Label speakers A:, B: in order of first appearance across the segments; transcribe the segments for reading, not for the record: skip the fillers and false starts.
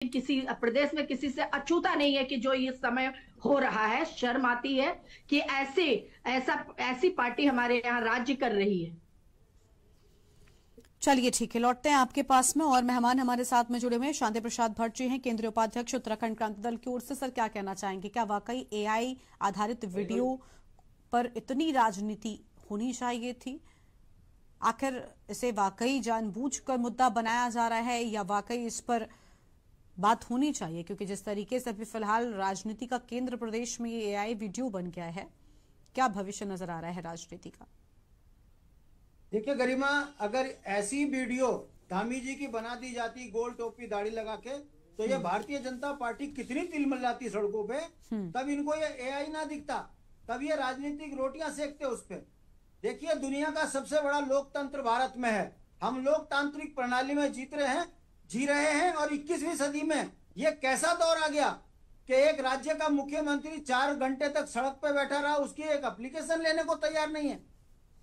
A: किसी प्रदेश में किसी से अछूता नहीं है कि जो ये समय हो रहा है। शर्म आती है कि ऐसी पार्टी हमारे यहाँ राज्य कर रही है।
B: चलिए ठीक है, लौटते हैं आपके पास में। और मेहमान हमारे साथ में जुड़े हुए हैं शांति प्रसाद भट्ट जी हैं, केंद्रीय उपाध्यक्ष उत्तराखंड क्रांति दल की ओर से। सर, क्या कहना चाहेंगे? क्या वाकई एआई आधारित वीडियो पर इतनी राजनीति होनी चाहिए थी? आखिर इसे वाकई जानबूझकर मुद्दा बनाया जा रहा है या वाकई इस पर बात होनी चाहिए? क्योंकि जिस तरीके से अभी फिलहाल राजनीति का केंद्र प्रदेश में ये एआई वीडियो बन गया है, क्या भविष्य नजर आ रहा है राजनीति का?
C: देखिए गरिमा, अगर ऐसी वीडियो धामी जी की बना दी जाती गोल टोपी दाढ़ी लगा के, तो ये भारतीय जनता पार्टी कितनी तिलमिलाती सड़कों पे। तब इनको ये एआई ना दिखता, तब ये राजनीतिक रोटियां सेकते उस पे। देखिए, दुनिया का सबसे बड़ा लोकतंत्र भारत में है। हम लोकतांत्रिक प्रणाली में जी रहे हैं और 21वीं सदी में ये कैसा दौर आ गया कि एक राज्य का मुख्यमंत्री 4 घंटे तक सड़क पे बैठा रहा, उसकी एक एप्लीकेशन लेने को तैयार नहीं है।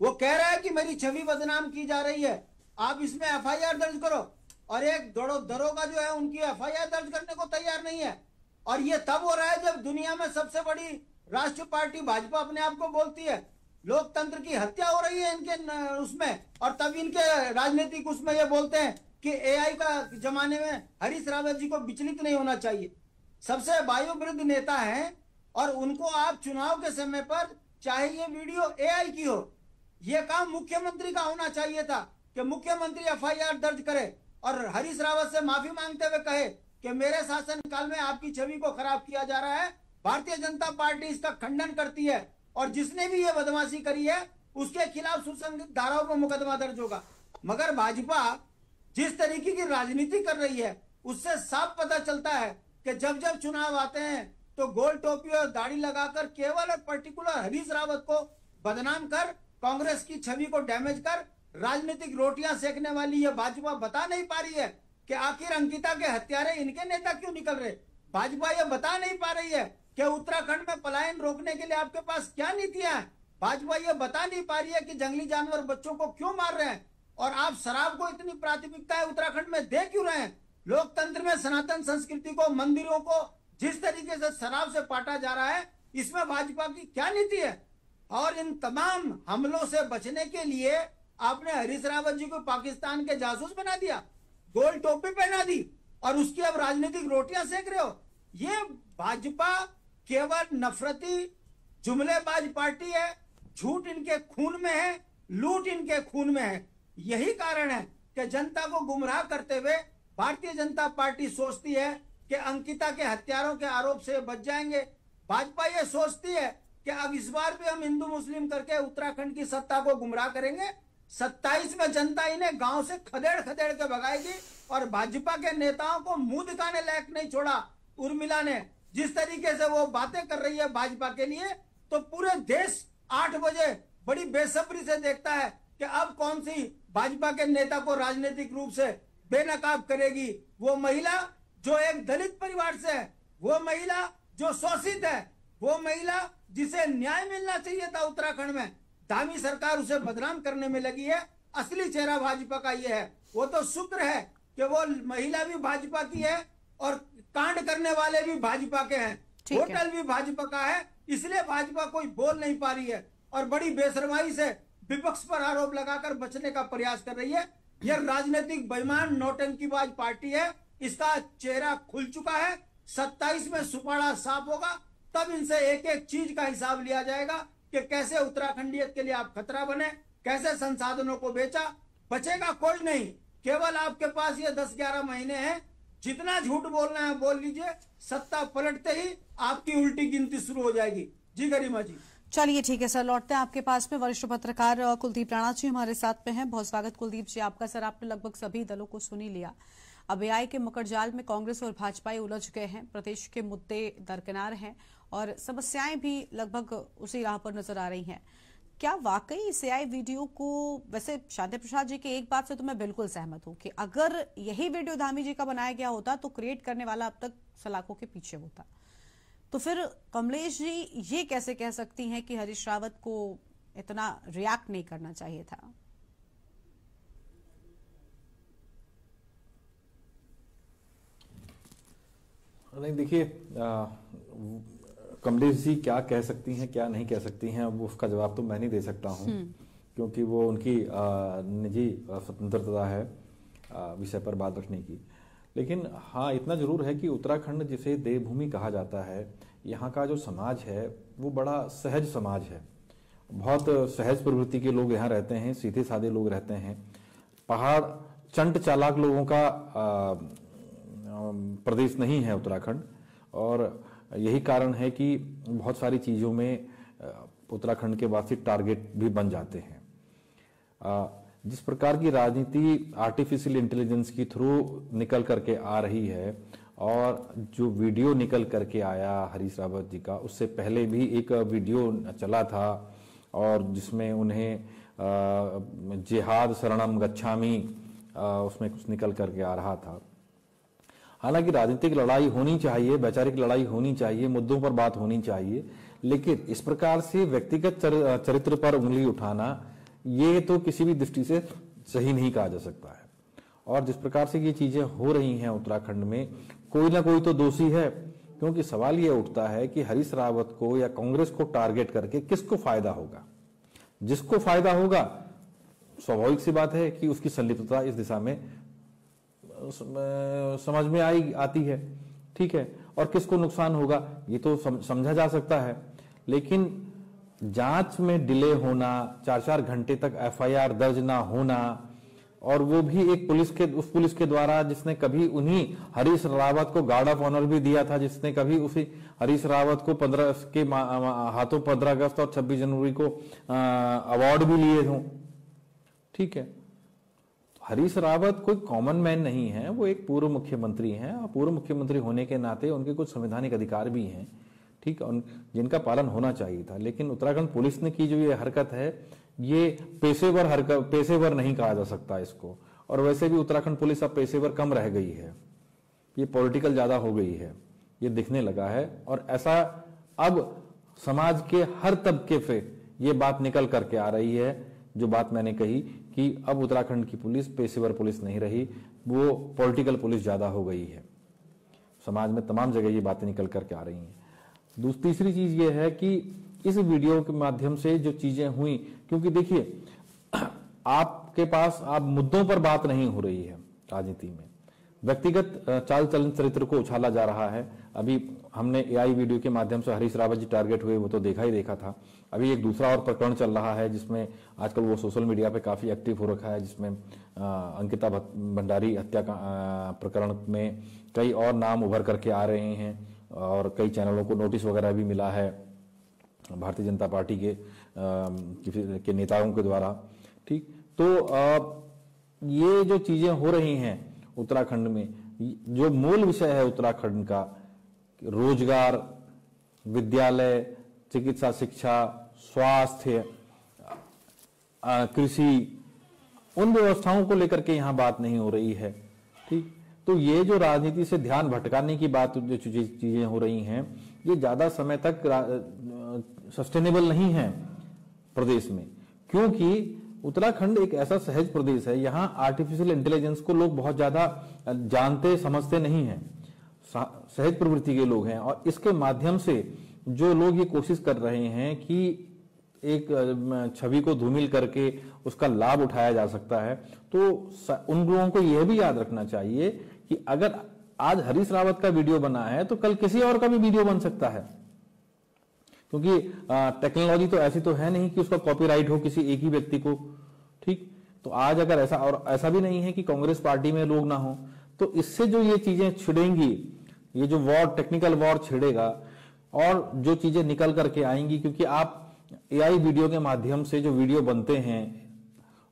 C: वो कह रहा है कि मेरी छवि बदनाम की जा रही है, आप इसमें एफआईआर दर्ज करो। और एक दरोगा जो है उनकी एफआईआर दर्ज करने को तैयार नहीं है। और ये तब हो रहा है जब दुनिया में सबसे बड़ी राष्ट्रीय पार्टी भाजपा अपने आप को बोलती है। लोकतंत्र की हत्या हो रही है इनके उसमें, और तब इनके राजनीतिक उसमें ये बोलते हैं कि एआई का जमाने में हरीश रावत जी को विचलित नहीं होना चाहिए। सबसे वायुवृद्ध नेता हैं और उनको आप चुनाव के समय पर, चाहे ये वीडियो एआई की हो, ये काम मुख्यमंत्री का होना चाहिए था कि मुख्यमंत्री एफआईआर दर्ज करे और हरीश रावत से माफी मांगते हुए कहे कि मेरे शासनकाल में आपकी छवि को खराब किया जा रहा है। भारतीय जनता पार्टी इसका खंडन करती है और जिसने भी ये बदमाशी करी है उसके खिलाफ सुसंगत धाराओं पर मुकदमा दर्ज होगा। मगर भाजपा जिस तरीके की राजनीति कर रही है उससे साफ पता चलता है कि जब जब चुनाव आते हैं तो गोल टोपी और दाढ़ी लगाकर केवल और पर्टिकुलर हरीश रावत को बदनाम कर, कांग्रेस की छवि को डैमेज कर, राजनीतिक रोटियां सेकने वाली ये भाजपा बता नहीं पा रही है कि आखिर अंकिता के हत्यारे इनके नेता क्यों निकल रहे। भाजपा ये बता नहीं पा रही है कि उत्तराखंड में पलायन रोकने के लिए आपके पास क्या नीतियां हैं। भाजपा ये बता नहीं पा रही है कि जंगली जानवर बच्चों को क्यों मार रहे हैं और आप शराब को इतनी प्राथमिकता है उत्तराखंड में दे क्यों रहे हैं। लोकतंत्र में सनातन संस्कृति को, मंदिरों को जिस तरीके से शराब से पाटा जा रहा है, इसमें भाजपा की क्या नीति है। और इन तमाम हमलों से बचने के लिए आपने हरीश रावत जी को पाकिस्तान के जासूस बना दिया, गोल टोपी पहना दी और उसकी अब राजनीतिक रोटियां सेक रहे हो। ये भाजपा केवल नफरती जुमलेबाज पार्टी है। झूठ इनके खून में है, लूट इनके खून में है। यही कारण है कि जनता को गुमराह करते हुए भारतीय जनता पार्टी सोचती है कि अंकिता के हत्यारों के आरोप से बच जाएंगे। भाजपा ये सोचती है कि अब इस बार भी हम हिंदू मुस्लिम करके उत्तराखंड की सत्ता को गुमराह करेंगे। 27 में जनता इन्हें गांव से खदेड़ खदेड़ के भगाएगी और भाजपा के नेताओं को मुंह दिखाने लायक नहीं छोड़ा। उर्मिला ने जिस तरीके से वो बातें कर रही है भाजपा के लिए, तो पूरे देश 8 बजे बड़ी बेसब्री से देखता है कि अब कौन सी भाजपा के नेता को राजनीतिक रूप से बेनकाब करेगी। वो महिला जो एक दलित परिवार से है, वो महिला जो शोषित है, वो महिला जिसे न्याय मिलना चाहिए था उत्तराखंड में, धामी सरकार उसे बदनाम करने में लगी है। असली चेहरा भाजपा का ये है। वो तो शुक्र है कि वो महिला भी भाजपा की है और कांड करने वाले भी भाजपा के हैं, होटल भी भाजपा का है, इसलिए भाजपा कोई बोल नहीं पा रही है और बड़ी बेशर्माई से विपक्ष पर आरोप लगाकर बचने का प्रयास कर रही है। यह राजनीतिक बेईमान नौटंकीबाज पार्टी है, इसका चेहरा खुल चुका है। 27 में सुपाड़ा साफ होगा, तब इनसे एक एक चीज का हिसाब लिया जाएगा कि कैसे उत्तराखंडियत के लिए आप खतरा बने, कैसे संसाधनों को बेचा। बचेगा कोई नहीं, केवल आपके पास ये 10-11 महीने हैं। जितना झूठ बोलना है बोल लीजिए, सत्ता पलटते ही आपकी उल्टी गिनती शुरू हो जाएगी। जी गरिमा जी।
B: चलिए ठीक है सर, लौटते हैं आपके पास में। वरिष्ठ पत्रकार कुलदीप राणा जी हमारे साथ में हैं। बहुत स्वागत कुलदीप जी आपका। सर, आपने लगभग सभी दलों को सुन ही लिया। अब एआई के मकड़जाल में कांग्रेस और भाजपा उलझ गए हैं, प्रदेश के मुद्दे दरकिनार हैं और समस्याएं भी लगभग उसी राह पर नजर आ रही हैं। क्या वाकई इस एआई वीडियो को, वैसे शांति प्रसाद जी की एक बात से तो मैं बिल्कुल सहमत हूं कि अगर यही वीडियो धामी जी का बनाया गया होता तो क्रिएट करने वाला अब तक सलाखों के पीछे होता। तो फिर कमलेश जी ये कैसे कह सकती हैं कि हरीश रावत को इतना रिएक्ट नहीं करना चाहिए था?
D: नहीं, देखिए कमलेश जी क्या कह सकती हैं क्या नहीं कह सकती हैं, अब उसका जवाब तो मैं नहीं दे सकता हूं, क्योंकि वो उनकी निजी स्वतंत्रता है विषय पर बात रखने की। लेकिन हाँ, इतना जरूर है कि उत्तराखंड जिसे देवभूमि कहा जाता है, यहाँ का जो समाज है वो बड़ा सहज समाज है। बहुत सहज प्रवृत्ति के लोग यहाँ रहते हैं, सीधे साधे लोग रहते हैं। पहाड़ चंट चालाक लोगों का प्रदेश नहीं है उत्तराखंड, और यही कारण है कि बहुत सारी चीज़ों में उत्तराखंड के वासी टारगेट भी बन जाते हैं। जिस प्रकार की राजनीति आर्टिफिशियल इंटेलिजेंस की थ्रू निकल करके आ रही है, और जो वीडियो निकल करके आया हरीश रावत जी का, उससे पहले भी एक वीडियो चला था और जिसमें उन्हें जिहाद शरणम गच्छामी उसमें कुछ निकल करके आ रहा था। हालांकि राजनीतिक लड़ाई होनी चाहिए, वैचारिक लड़ाई होनी चाहिए, मुद्दों पर बात होनी चाहिए, लेकिन इस प्रकार से व्यक्तिगत चरित्र पर उंगली उठाना ये तो किसी भी दृष्टि से सही नहीं कहा जा सकता है। और जिस प्रकार से ये चीजें हो रही हैं उत्तराखंड में, कोई ना कोई तो दोषी है, क्योंकि सवाल ये उठता है कि हरीश रावत को या कांग्रेस को टारगेट करके किसको फायदा होगा। जिसको फायदा होगा, स्वाभाविक सी बात है कि उसकी संलिप्तता इस दिशा में समझ में आती है, ठीक है। और किसको नुकसान होगा ये तो समझा जा सकता है, लेकिन जांच में डिले होना, 4-4 घंटे तक एफआईआर दर्ज ना होना, और वो भी एक उस पुलिस के द्वारा जिसने कभी उन्हीं हरीश रावत को गार्ड ऑफ ऑनर भी दिया था, जिसने कभी उसी हरीश रावत को 15 के हाथों 15 अगस्त और 26 जनवरी को अवार्ड भी लिए हों, ठीक है। हरीश रावत कोई कॉमन मैन नहीं है, वो एक पूर्व मुख्यमंत्री हैं, और पूर्व मुख्यमंत्री होने के नाते उनके कुछ संवैधानिक अधिकार भी हैं, ठीक है, जिनका पालन होना चाहिए था। लेकिन उत्तराखंड पुलिस ने की जो ये हरकत है, ये पेशेवर नहीं कहा जा सकता इसको। और वैसे भी उत्तराखंड पुलिस अब पेशेवर कम रह गई है, ये पॉलिटिकल ज्यादा हो गई है, ये दिखने लगा है। और ऐसा अब समाज के हर तबके से ये बात निकल करके आ रही है, जो बात मैंने कही कि अब उत्तराखंड की पुलिस पेशेवर पुलिस नहीं रही, वो पॉलिटिकल पुलिस ज्यादा हो गई है। समाज में तमाम जगह ये बातें निकल करके आ रही हैं। तीसरी चीज ये है कि इस वीडियो के माध्यम से जो चीजें हुई, क्योंकि देखिए आपके पास आप मुद्दों पर बात नहीं हो रही है राजनीति में, व्यक्तिगत चाल चलन चरित्र को उछाला जा रहा है। अभी हमने एआई वीडियो के माध्यम से हरीश रावत जी टारगेट हुए, वो तो देखा था। अभी एक दूसरा और प्रकरण चल रहा है जिसमें आजकल वो सोशल मीडिया पे काफी एक्टिव हो रखा है, जिसमें अंकिता भंडारी हत्या का प्रकरण में कई और नाम उभर करके आ रहे हैं, और कई चैनलों को नोटिस वगैरह भी मिला है भारतीय जनता पार्टी के नेताओं के द्वारा, ठीक। तो ये जो चीजें हो रही हैं उत्तराखंड में, जो मूल विषय है उत्तराखंड का, रोजगार, विद्यालय, चिकित्सा शिक्षा, स्वास्थ्य, कृषि, उन व्यवस्थाओं को लेकर के यहां बात नहीं हो रही है, ठीक। तो ये जो राजनीति से ध्यान भटकाने की बात, जो चीजें हो रही हैं, ये ज्यादा समय तक सस्टेनेबल नहीं है प्रदेश में, क्योंकि उत्तराखंड एक ऐसा सहज प्रदेश है, यहाँ आर्टिफिशियल इंटेलिजेंस को लोग बहुत ज्यादा जानते समझते नहीं हैं, सहज प्रवृत्ति के लोग हैं। और इसके माध्यम से जो लोग ये कोशिश कर रहे हैं कि एक छवि को धूमिल करके उसका लाभ उठाया जा सकता है, तो उन लोगों को यह भी याद रखना चाहिए कि अगर आज हरीश रावत का वीडियो बना है तो कल किसी और का भी वीडियो बन सकता है, क्योंकि टेक्नोलॉजी तो ऐसी तो है नहीं कि उसका कॉपीराइट हो किसी एक ही व्यक्ति को, ठीक। तो आज अगर ऐसा, और ऐसा भी नहीं है कि कांग्रेस पार्टी में लोग ना हो, तो इससे जो ये चीजें छिड़ेंगी, ये जो वॉर, टेक्निकल वॉर छिड़ेगा, और जो चीजें निकल करके आएंगी, क्योंकि आप एआई वीडियो के माध्यम से जो वीडियो बनते हैं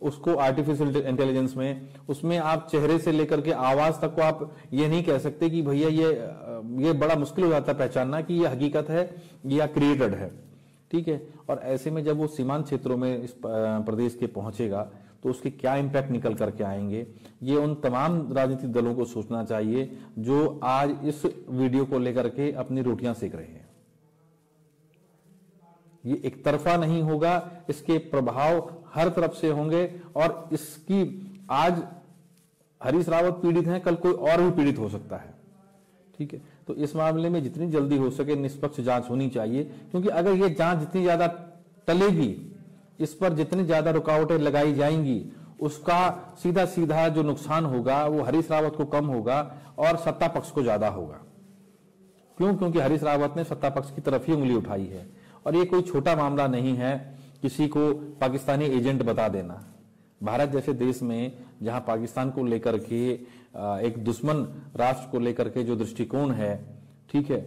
D: उसको आर्टिफिशियल इंटेलिजेंस में, उसमें आप चेहरे से लेकर के आवाज तक को आप ये नहीं कह सकते कि भैया ये बड़ा मुश्किल हो जाता है पहचानना कि ये हकीकत है या क्रिएटेड है, ठीक है। और ऐसे में जब वो सीमांत क्षेत्रों में इस प्रदेश के पहुंचेगा तो उसके क्या इंपैक्ट निकल करके आएंगे, ये उन तमाम राजनीतिक दलों को सोचना चाहिए जो आज इस वीडियो को लेकर के अपनी रोटियां सेक रहे हैं। ये एक तरफा नहीं होगा, इसके प्रभाव हर तरफ से होंगे, और इसकी आज हरीश रावत पीड़ित हैं, कल कोई और भी पीड़ित हो सकता है, ठीक है, तो इस मामले में जितनी जल्दी हो सके निष्पक्ष जांच होनी चाहिए, क्योंकि अगर ये जांच जितनी ज्यादा टलेगी, इस पर जितनी ज्यादा रुकावटें लगाई जाएंगी, उसका सीधा सीधा जो नुकसान होगा वो हरीश रावत को कम होगा और सत्ता पक्ष को ज्यादा होगा। क्यों? क्योंकि हरीश रावत ने सत्ता पक्ष की तरफ ही उंगली उठाई है और ये कोई छोटा मामला नहीं है किसी को पाकिस्तानी एजेंट बता देना। भारत जैसे देश में जहां पाकिस्तान को लेकर के एक दुश्मन राष्ट्र को लेकर के जो दृष्टिकोण है, ठीक है,